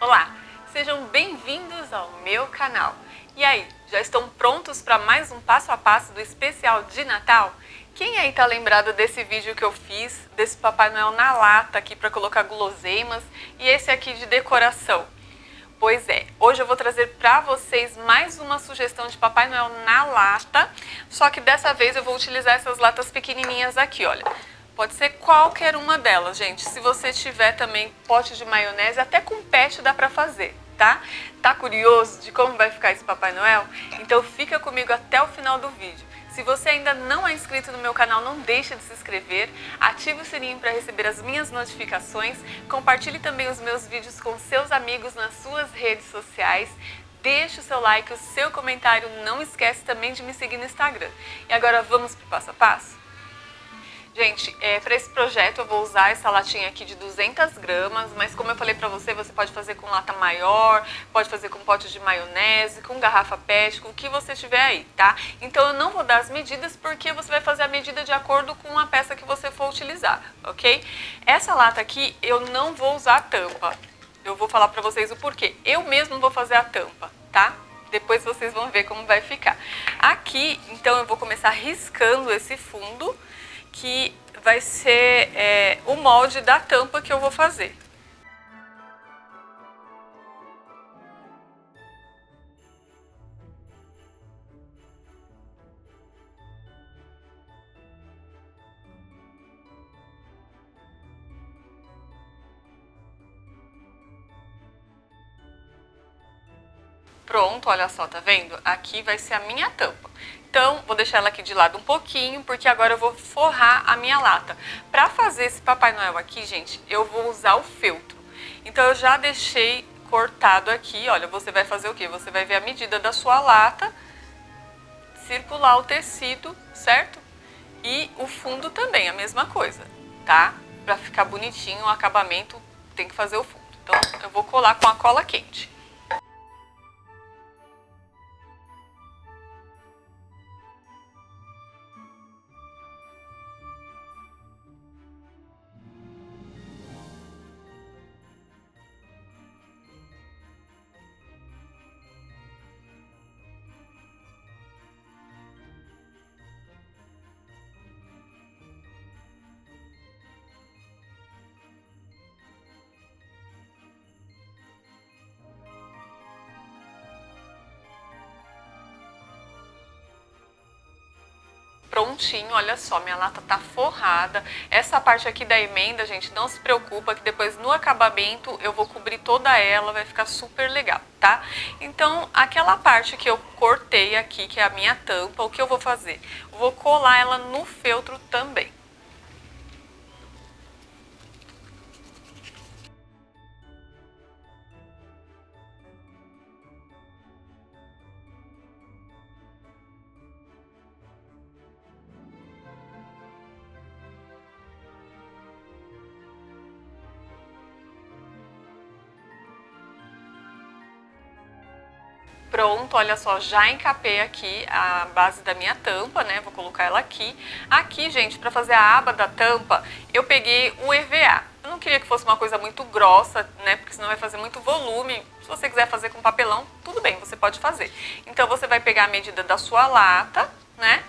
Olá, sejam bem-vindos ao meu canal. E aí, já estão prontos para mais um passo a passo do especial de Natal? Quem aí tá lembrado desse vídeo que eu fiz, desse Papai Noel na lata aqui para colocar guloseimas e esse aqui de decoração? Pois é, hoje eu vou trazer para vocês mais uma sugestão de Papai Noel na lata, só que dessa vez eu vou utilizar essas latas pequenininhas aqui, olha. Pode ser qualquer uma delas, gente. Se você tiver também pote de maionese, até com pet dá para fazer, tá? Tá curioso de como vai ficar esse Papai Noel? Então fica comigo até o final do vídeo. Se você ainda não é inscrito no meu canal, não deixe de se inscrever, ative o sininho para receber as minhas notificações, compartilhe também os meus vídeos com seus amigos nas suas redes sociais, deixe o seu like, o seu comentário, não esquece também de me seguir no Instagram. E agora vamos para o passo a passo? Gente, para esse projeto eu vou usar essa latinha aqui de 200 gramas, mas como eu falei para você, você pode fazer com lata maior, pode fazer com pote de maionese, com garrafa PET, com o que você tiver aí, tá? Então eu não vou dar as medidas porque você vai fazer a medida de acordo com a peça que você for utilizar, ok? Essa lata aqui eu não vou usar a tampa, eu vou falar para vocês o porquê. Eu mesmo vou fazer a tampa, tá? Depois vocês vão ver como vai ficar. Aqui, então eu vou começar riscando esse fundo, que vai ser o molde da tampa que eu vou fazer. Pronto, olha só, tá vendo? Aqui vai ser a minha tampa. Então, vou deixar ela aqui de lado um pouquinho, porque agora eu vou forrar a minha lata. Para fazer esse Papai Noel aqui, gente, eu vou usar o feltro. Então, eu já deixei cortado aqui, olha, você vai fazer o quê? Você vai ver a medida da sua lata, circular o tecido, certo? E o fundo também, a mesma coisa, tá? Para ficar bonitinho o acabamento, tem que fazer o fundo. Então, eu vou colar com a cola quente. Prontinho, olha só, minha lata tá forrada. Essa parte aqui da emenda, gente, não se preocupa que depois no acabamento eu vou cobrir toda ela, vai ficar super legal, tá? Então, aquela parte que eu cortei aqui, que é a minha tampa, o que eu vou fazer? Eu vou colar ela no feltro também. Pronto, olha só, já encapei aqui a base da minha tampa, né? Vou colocar ela aqui. Aqui, gente, para fazer a aba da tampa, eu peguei o EVA. Eu não queria que fosse uma coisa muito grossa, né? Porque senão vai fazer muito volume. Se você quiser fazer com papelão, tudo bem, você pode fazer. Então, você vai pegar a medida da sua lata, né?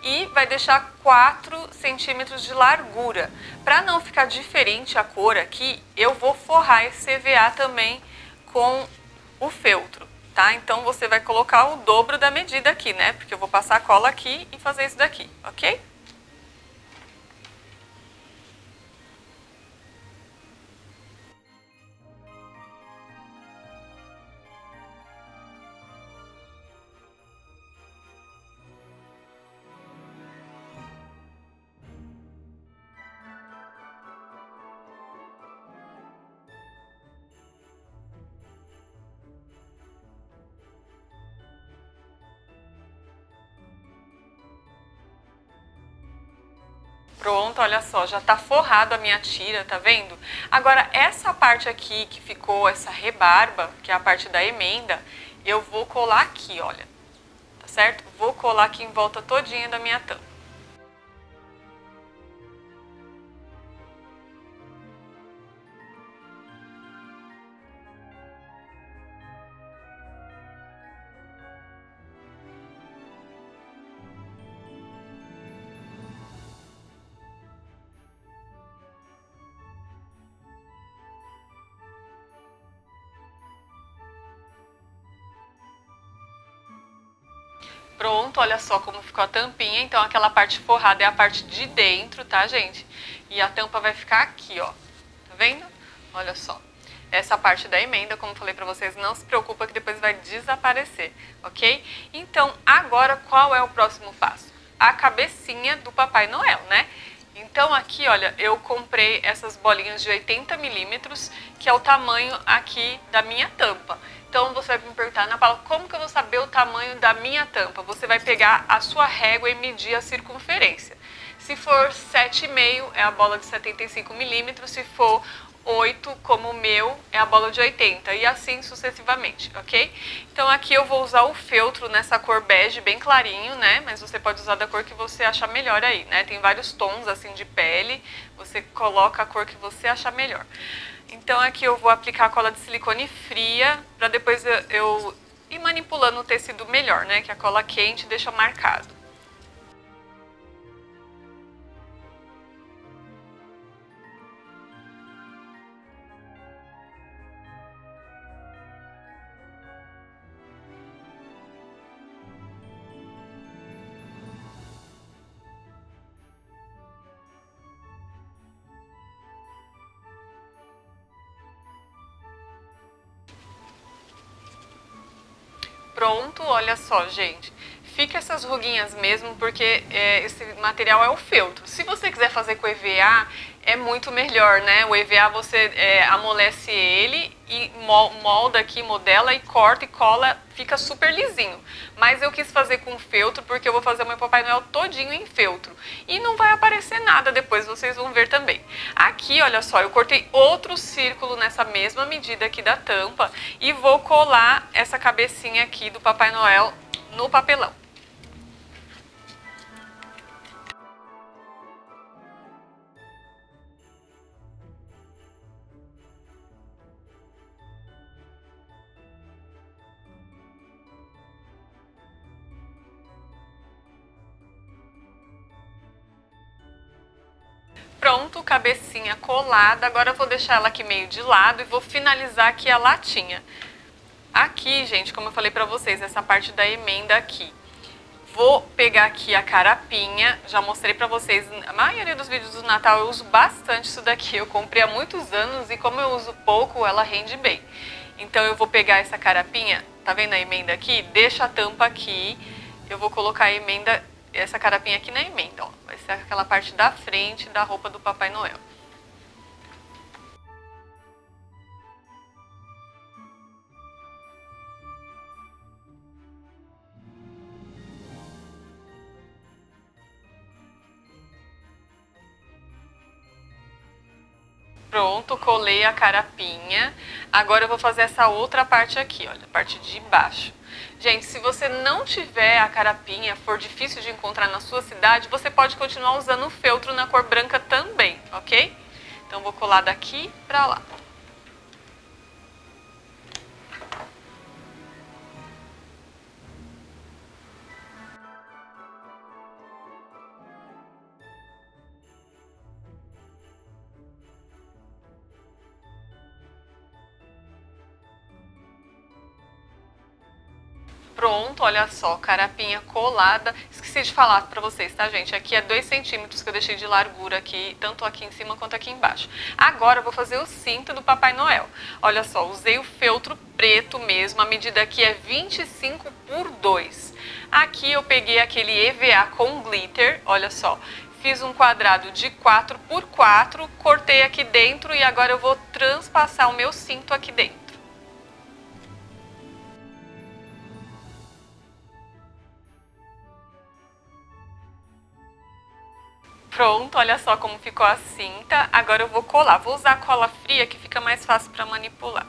E vai deixar 4 centímetros de largura. Para não ficar diferente a cor aqui, eu vou forrar esse EVA também com o feltro. Tá? Então você vai colocar o dobro da medida aqui, né? Porque eu vou passar a cola aqui e fazer isso daqui, ok? Pronto, olha só, já tá forrado a minha tira, tá vendo? Agora, essa parte aqui que ficou, essa rebarba, que é a parte da emenda, eu vou colar aqui, olha, tá certo? Vou colar aqui em volta todinha da minha tampa. Pronto, olha só como ficou a tampinha. Então aquela parte forrada é a parte de dentro, tá, gente? E a tampa vai ficar aqui, ó. Tá vendo? Olha só. Essa parte da emenda, como falei pra vocês, não se preocupa que depois vai desaparecer, ok? Então, agora qual é o próximo passo? A cabecinha do Papai Noel, né? Então aqui, olha, eu comprei essas bolinhas de 80 milímetros, que é o tamanho aqui da minha tampa. Então você vai me perguntar, Ana Paula, como que eu vou saber o tamanho da minha tampa? Você vai pegar a sua régua e medir a circunferência. Se for 7,5 é a bola de 75 milímetros, se for 8, como o meu, é a bola de 80 e assim sucessivamente, ok? Então aqui eu vou usar o feltro nessa cor bege, bem clarinho, né? Mas você pode usar da cor que você achar melhor aí, né? Tem vários tons assim de pele, você coloca a cor que você achar melhor. Então aqui eu vou aplicar a cola de silicone fria, para depois eu ir manipulando o tecido melhor, né? Que a cola quente deixa marcado. Pronto, olha só, gente. Fica essas ruguinhas mesmo, porque esse material é o feltro. Se você quiser fazer com EVA, é muito melhor, né? O EVA você amolece ele e molda aqui, modela e corta e cola, fica super lisinho. Mas eu quis fazer com feltro porque eu vou fazer o meu Papai Noel todinho em feltro. E não vai aparecer nada depois, vocês vão ver também. Aqui, olha só, eu cortei outro círculo nessa mesma medida aqui da tampa e vou colar essa cabecinha aqui do Papai Noel no papelão. Pronto, cabecinha colada. Agora eu vou deixar ela aqui meio de lado e vou finalizar aqui a latinha. Aqui, gente, como eu falei pra vocês, essa parte da emenda aqui. Vou pegar aqui a carapinha, já mostrei pra vocês, a maioria dos vídeos do Natal eu uso bastante isso daqui. Eu comprei há muitos anos e como eu uso pouco, ela rende bem. Então eu vou pegar essa carapinha, tá vendo a emenda aqui? Deixa a tampa aqui, eu vou colocar a emenda, essa carapinha aqui na emenda, ó. Vai ser aquela parte da frente da roupa do Papai Noel. Pronto, colei a carapinha. Agora eu vou fazer essa outra parte aqui, olha, a parte de baixo. Gente, se você não tiver a carapinha, for difícil de encontrar na sua cidade, você pode continuar usando o feltro na cor branca também, ok? Então vou colar daqui pra lá. Pronto, olha só, carapinha colada. Esqueci de falar pra vocês, tá, gente? Aqui é 2 centímetros que eu deixei de largura aqui, tanto aqui em cima quanto aqui embaixo. Agora eu vou fazer o cinto do Papai Noel. Olha só, usei o feltro preto mesmo, a medida aqui é 25 por 2. Aqui eu peguei aquele EVA com glitter, olha só. Fiz um quadrado de 4 por 4, cortei aqui dentro e agora eu vou transpassar o meu cinto aqui dentro. Pronto, olha só como ficou a cinta. Agora eu vou colar. Vou usar cola fria que fica mais fácil para manipular.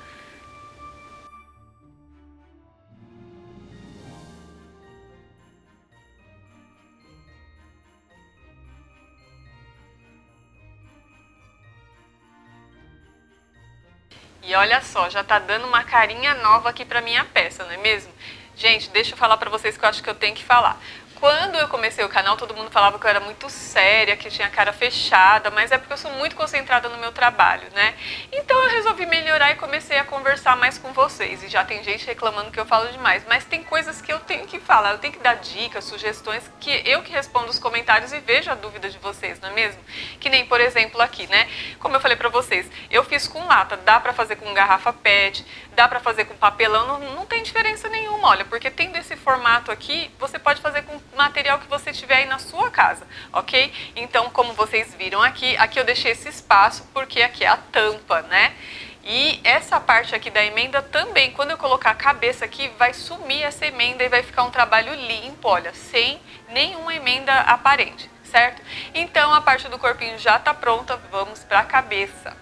E olha só, já tá dando uma carinha nova aqui pra minha peça, não é mesmo? Gente, deixa eu falar pra vocês que eu acho que eu tenho que falar. Quando eu comecei o canal, todo mundo falava que eu era muito séria, que eu tinha a cara fechada, mas é porque eu sou muito concentrada no meu trabalho, né? Então eu resolvi melhorar e comecei a conversar mais com vocês. E já tem gente reclamando que eu falo demais, mas tem coisas que eu tenho que falar, eu tenho que dar dicas, sugestões, que eu que respondo os comentários e vejo a dúvida de vocês, não é mesmo? Que nem, por exemplo, aqui, né? Como eu falei pra vocês, eu fiz com lata, dá pra fazer com garrafa PET, dá pra fazer com papelão, não tem diferença nenhuma, olha, porque tendo esse formato aqui, você pode fazer com material que você tiver aí na sua casa, ok? Então, como vocês viram aqui eu deixei esse espaço porque aqui é a tampa, né? E essa parte aqui da emenda também, quando eu colocar a cabeça aqui, vai sumir essa emenda e vai ficar um trabalho limpo, olha, sem nenhuma emenda aparente, certo? Então, a parte do corpinho já tá pronta, vamos para a cabeça.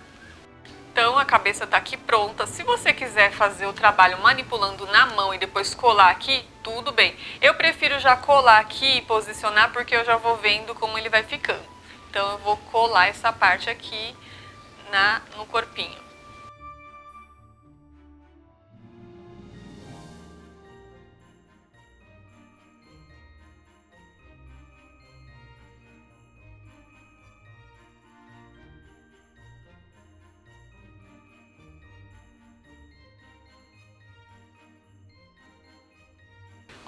Então a cabeça está aqui pronta. Se você quiser fazer o trabalho manipulando na mão e depois colar aqui, tudo bem. Eu prefiro já colar aqui e posicionar porque eu já vou vendo como ele vai ficando. Então eu vou colar essa parte aqui no corpinho.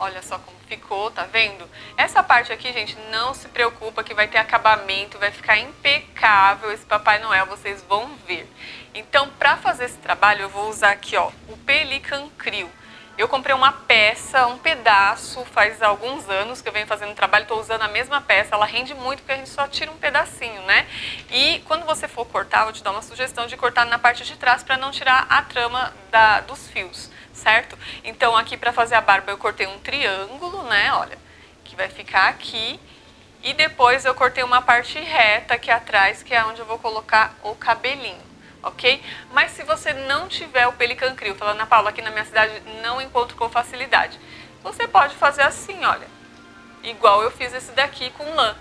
Olha só como ficou, tá vendo? Essa parte aqui, gente, não se preocupa que vai ter acabamento, vai ficar impecável esse Papai Noel, vocês vão ver. Então, para fazer esse trabalho, eu vou usar aqui, ó, o Pelican Crio. Eu comprei uma peça, um pedaço, faz alguns anos que eu venho fazendo trabalho, estou usando a mesma peça, ela rende muito porque a gente só tira um pedacinho, né? E quando você for cortar, vou te dar uma sugestão de cortar na parte de trás para não tirar a trama dos fios, certo? Então aqui para fazer a barba eu cortei um triângulo, né? Olha, que vai ficar aqui. E depois eu cortei uma parte reta aqui atrás, que é onde eu vou colocar o cabelinho. Ok? Mas se você não tiver o Pelican Crio, falando na Paula, aqui na minha cidade não encontro com facilidade, você pode fazer assim, olha, igual eu fiz esse daqui com lã.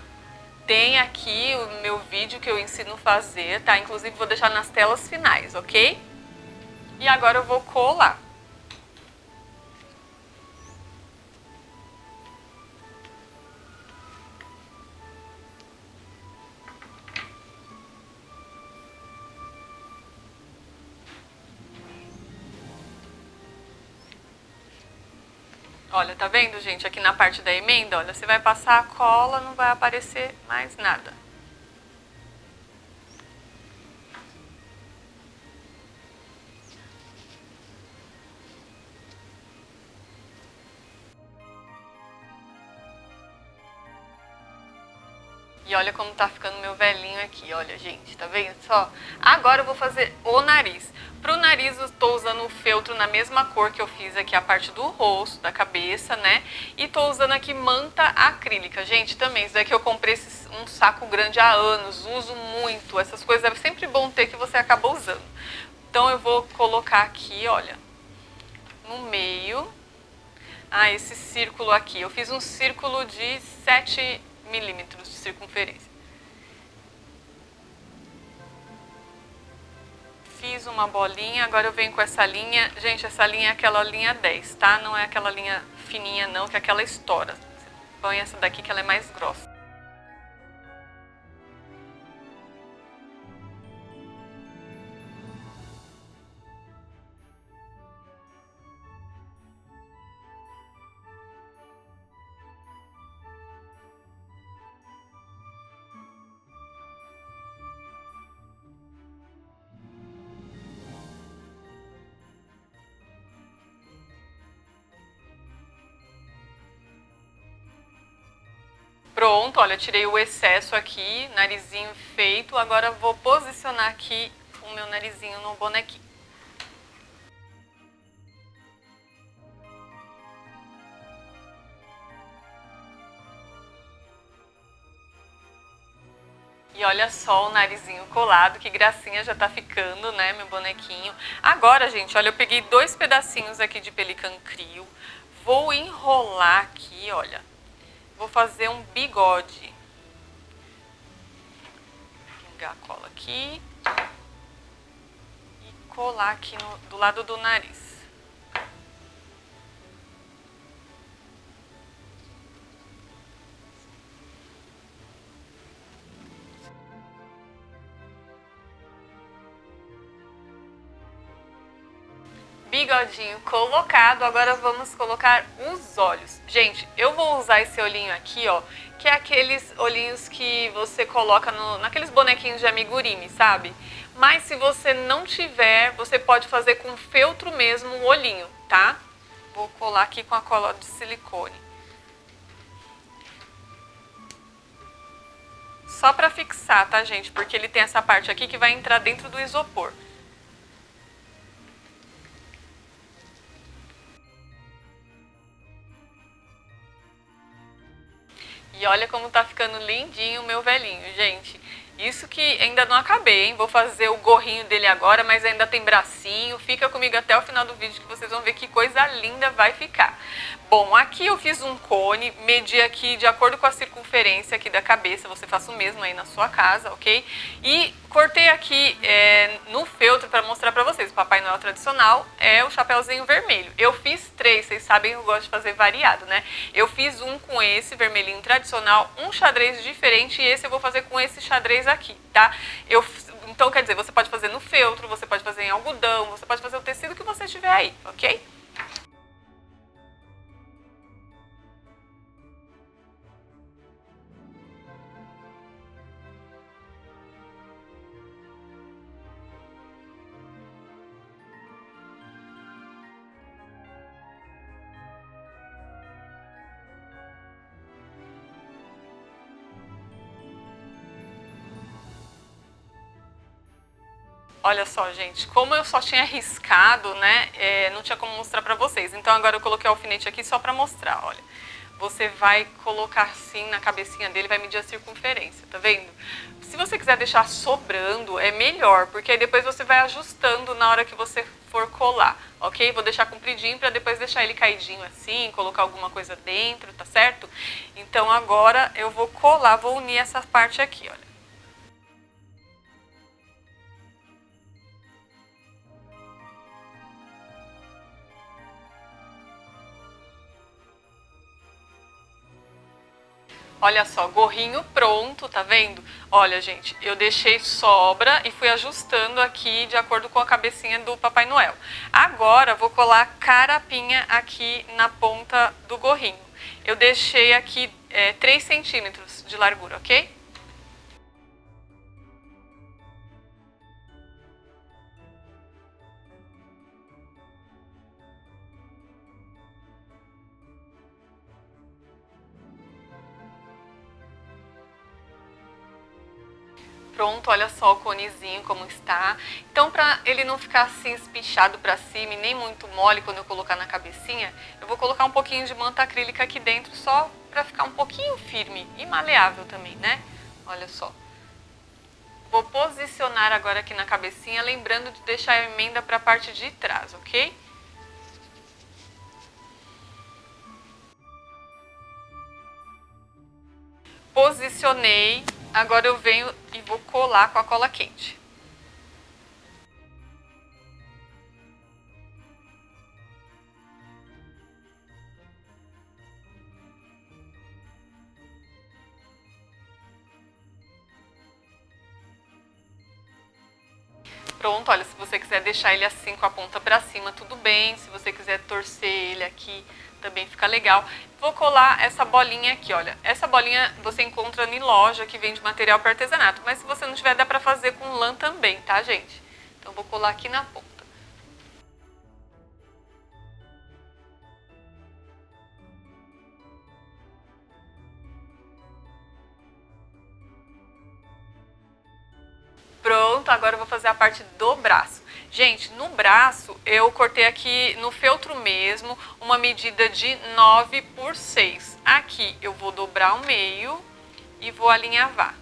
Tem aqui o meu vídeo que eu ensino a fazer, tá? Inclusive vou deixar nas telas finais, ok? E agora eu vou colar. Olha, tá vendo, gente? Aqui na parte da emenda, olha, você vai passar a cola, não vai aparecer mais nada. E olha como tá ficando meu velhinho aqui, olha, gente, tá vendo só? Agora eu vou fazer o nariz. Pro nariz eu tô usando o feltro na mesma cor que eu fiz aqui a parte do rosto, da cabeça, né? E tô usando aqui manta acrílica. Gente, também, isso daqui eu comprei um saco grande há anos, uso muito. Essas coisas é sempre bom ter que você acaba usando. Então eu vou colocar aqui, olha, no meio. Ah, esse círculo aqui. Eu fiz um círculo de 7 milímetros de circunferência. Fiz uma bolinha, agora eu venho com essa linha. Gente, essa linha é aquela linha 10, tá? Não é aquela linha fininha não, que é aquela estoura. Você põe essa daqui que ela é mais grossa. Pronto, olha, tirei o excesso aqui, narizinho feito. Agora vou posicionar aqui o meu narizinho no bonequinho. E olha só o narizinho colado, que gracinha já tá ficando, né, meu bonequinho. Agora, gente, olha, eu peguei 2 pedacinhos aqui de Pelican Crio. Vou enrolar aqui, olha. Vou fazer um bigode. Pingar a cola aqui. E colar aqui do lado do nariz. bigodinho colocado, agora vamos colocar os olhos. Gente, eu vou usar esse olhinho aqui, ó, que é aqueles olhinhos que você coloca naqueles bonequinhos de amigurumi, sabe? Mas se você não tiver, você pode fazer com feltro mesmo o olhinho, tá? Vou colar aqui com a cola de silicone. Só pra fixar, tá, gente? Porque ele tem essa parte aqui que vai entrar dentro do isopor. E olha como tá ficando lindinho o meu velhinho, gente. Isso que ainda não acabei, hein? Vou fazer o gorrinho dele agora, mas ainda tem bracinho. Fica comigo até o final do vídeo que vocês vão ver que coisa linda vai ficar. Bom, aqui eu fiz um cone, medi aqui de acordo com a circunferência aqui da cabeça. Você faça o mesmo aí na sua casa, ok? E cortei aqui no feltro para mostrar para vocês. O Papai Noel tradicional é o chapeuzinho vermelho. Eu fiz 3, vocês sabem que eu gosto de fazer variado, né? Eu fiz um com esse vermelhinho tradicional, um xadrez diferente e esse eu vou fazer com esse xadrez aqui, tá? Então, quer dizer, você pode fazer no feltro, você pode fazer em algodão, você pode fazer o tecido que você tiver aí, ok? Olha só, gente, como eu só tinha riscado, né, não tinha como mostrar pra vocês. Então agora eu coloquei o alfinete aqui só pra mostrar, olha. Você vai colocar assim na cabecinha dele, vai medir a circunferência, tá vendo? Se você quiser deixar sobrando, é melhor, porque aí depois você vai ajustando na hora que você for colar, ok? Vou deixar compridinho pra depois deixar ele caidinho assim, colocar alguma coisa dentro, tá certo? Então agora eu vou colar, vou unir essa parte aqui, olha. Olha só, gorrinho pronto, tá vendo? Olha, gente, eu deixei sobra e fui ajustando aqui de acordo com a cabecinha do Papai Noel. Agora, vou colar carapinha aqui na ponta do gorrinho. Eu deixei aqui 3 centímetros de largura, ok? Pronto, olha só o conezinho como está. Então, para ele não ficar assim espichado para cima e nem muito mole quando eu colocar na cabecinha, eu vou colocar um pouquinho de manta acrílica aqui dentro só para ficar um pouquinho firme e maleável também, né? Olha só. Vou posicionar agora aqui na cabecinha, lembrando de deixar a emenda para a parte de trás, ok? Posicionei, agora eu venho e vou colar com a cola quente. Pronto, olha, se você quiser deixar ele assim com a ponta pra cima, tudo bem. Se você quiser torcer ele aqui, também fica legal. Vou colar essa bolinha aqui, olha. Essa bolinha você encontra em loja que vende material para artesanato. Mas se você não tiver, dá pra fazer com lã também, tá, gente? Então vou colar aqui na ponta. Pronto, agora eu vou fazer a parte do braço. Gente, no braço eu cortei aqui no feltro mesmo uma medida de 9 por 6. Aqui eu vou dobrar o meio e vou alinhavar.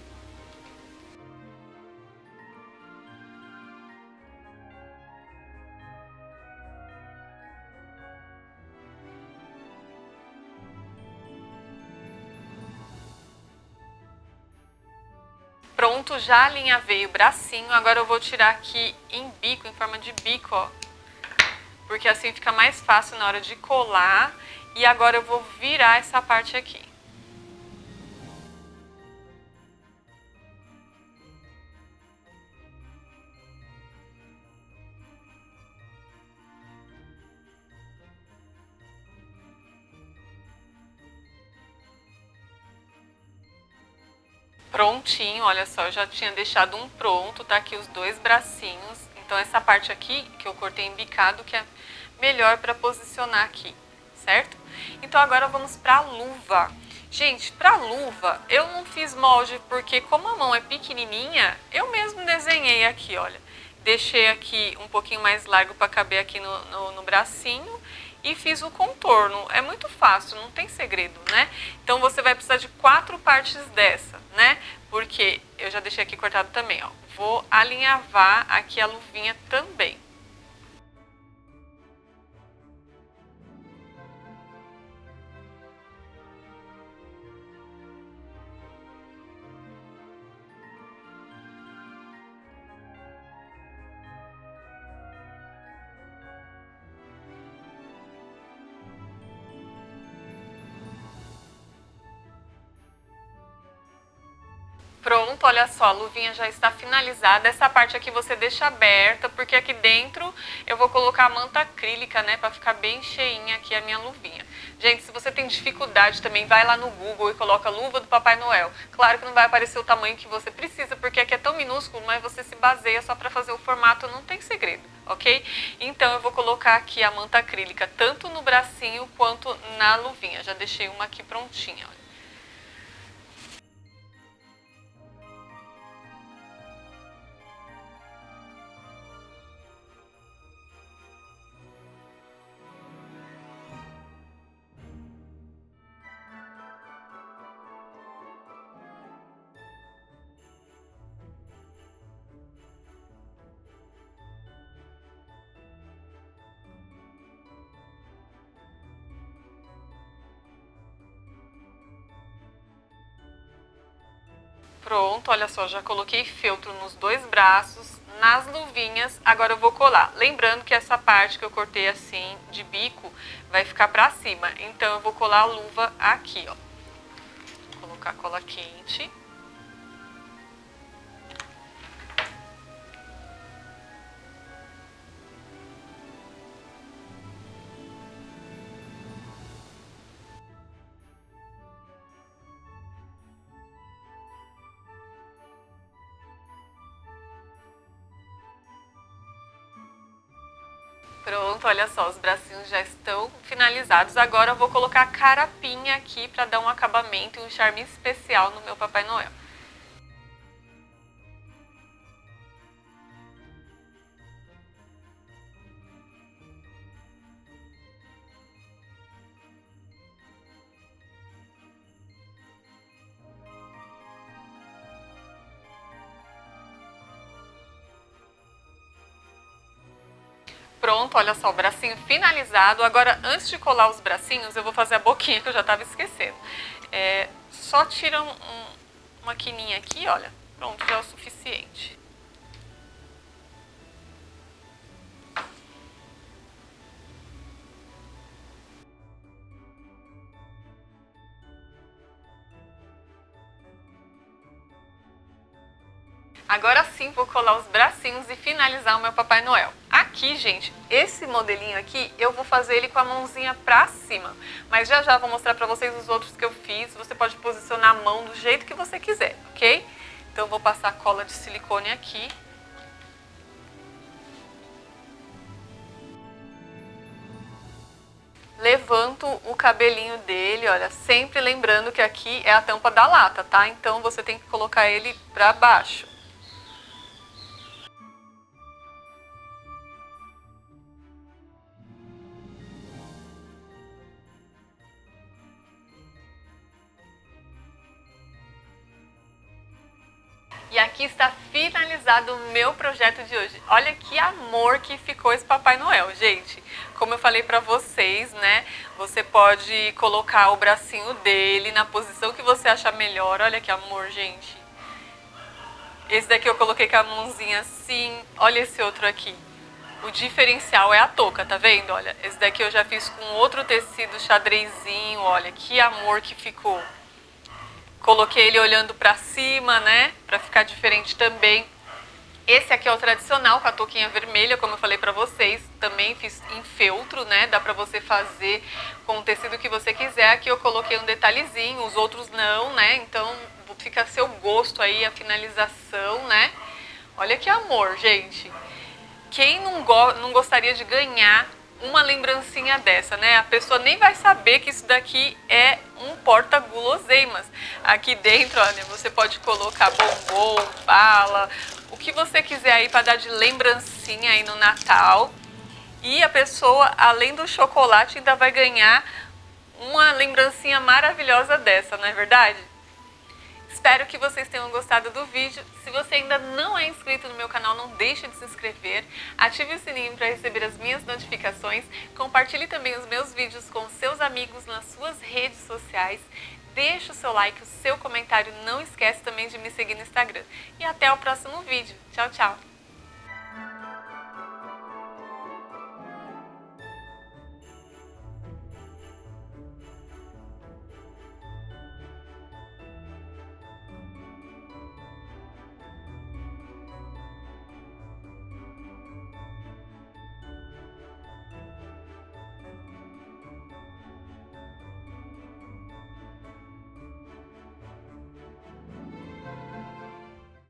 Pronto, já alinhavei o bracinho, agora eu vou tirar aqui em bico, em forma de bico, ó. Porque assim fica mais fácil na hora de colar. E agora eu vou virar essa parte aqui. prontinho, olha só, eu já tinha deixado um pronto, tá aqui os 2 bracinhos. Então essa parte aqui que eu cortei em bicado que é melhor para posicionar aqui, certo? Então agora vamos para a luva. Gente, para luva eu não fiz molde porque como a mão é pequenininha, eu mesmo desenhei aqui, olha. Deixei aqui um pouquinho mais largo para caber aqui no bracinho e fiz o contorno. É muito fácil, não tem segredo, né? Então você vai precisar de 4 partes dessa, né? Porque eu já deixei aqui cortado também, ó. Vou alinhavar aqui a luvinha também. Pronto, olha só, a luvinha já está finalizada. Essa parte aqui você deixa aberta, porque aqui dentro eu vou colocar a manta acrílica, né, para ficar bem cheinha aqui a minha luvinha. Gente, se você tem dificuldade também, vai lá no Google e coloca luva do Papai Noel. Claro que não vai aparecer o tamanho que você precisa, porque aqui é tão minúsculo, mas você se baseia só para fazer o formato, não tem segredo, ok? Então eu vou colocar aqui a manta acrílica, tanto no bracinho quanto na luvinha. Já deixei uma aqui prontinha, olha. Pronto, olha só, já coloquei feltro nos 2 braços, nas luvinhas, agora eu vou colar. Lembrando que essa parte que eu cortei assim, de bico, vai ficar pra cima. Então eu vou colar a luva aqui, ó. Vou colocar cola quente. Pronto, olha só, os bracinhos já estão finalizados. Agora eu vou colocar a carapinha aqui para dar um acabamento e um charme especial no meu Papai Noel. Pronto, olha só, o bracinho finalizado. Agora, antes de colar os bracinhos, eu vou fazer a boquinha que eu já estava esquecendo. Só tira uma quininha aqui, olha. Pronto, já é o suficiente. Agora sim vou colar os bracinhos e finalizar o meu Papai Noel. Aqui, gente, esse modelinho aqui, eu vou fazer ele com a mãozinha pra cima. Mas já já vou mostrar pra vocês os outros que eu fiz. Você pode posicionar a mão do jeito que você quiser, ok? Então eu vou passar cola de silicone aqui. Levanto o cabelinho dele, olha, sempre lembrando que aqui é a tampa da lata, tá? Então você tem que colocar ele pra baixo. E aqui está finalizado o meu projeto de hoje. Olha que amor que ficou esse Papai Noel, gente. Como eu falei pra vocês, né? Você pode colocar o bracinho dele na posição que você achar melhor. Olha que amor, gente. Esse daqui eu coloquei com a mãozinha assim. Olha esse outro aqui. O diferencial é a touca, tá vendo? Olha, esse daqui eu já fiz com outro tecido xadrezinho. Olha que amor que ficou. Coloquei ele olhando pra cima, né? Pra ficar diferente também. Esse aqui é o tradicional, com a touquinha vermelha, como eu falei pra vocês. Também fiz em feltro, né? Dá pra você fazer com o tecido que você quiser. Aqui eu coloquei um detalhezinho, os outros não, né? Então, fica a seu gosto aí a finalização, né? Olha que amor, gente. Quem não gostaria de ganhar uma lembrancinha dessa, né? A pessoa nem vai saber que isso daqui é um porta-guloseimas. Aqui dentro, olha, você pode colocar bombom, bala, o que você quiser aí para dar de lembrancinha aí no Natal. E a pessoa, além do chocolate, ainda vai ganhar uma lembrancinha maravilhosa dessa, não é verdade? Espero que vocês tenham gostado do vídeo. Se você ainda não é inscrito no meu canal, não deixe de se inscrever. Ative o sininho para receber as minhas notificações. Compartilhe também os meus vídeos com seus amigos nas suas redes sociais. Deixe o seu like, o seu comentário. Não esquece também de me seguir no Instagram. E até o próximo vídeo. Tchau, tchau!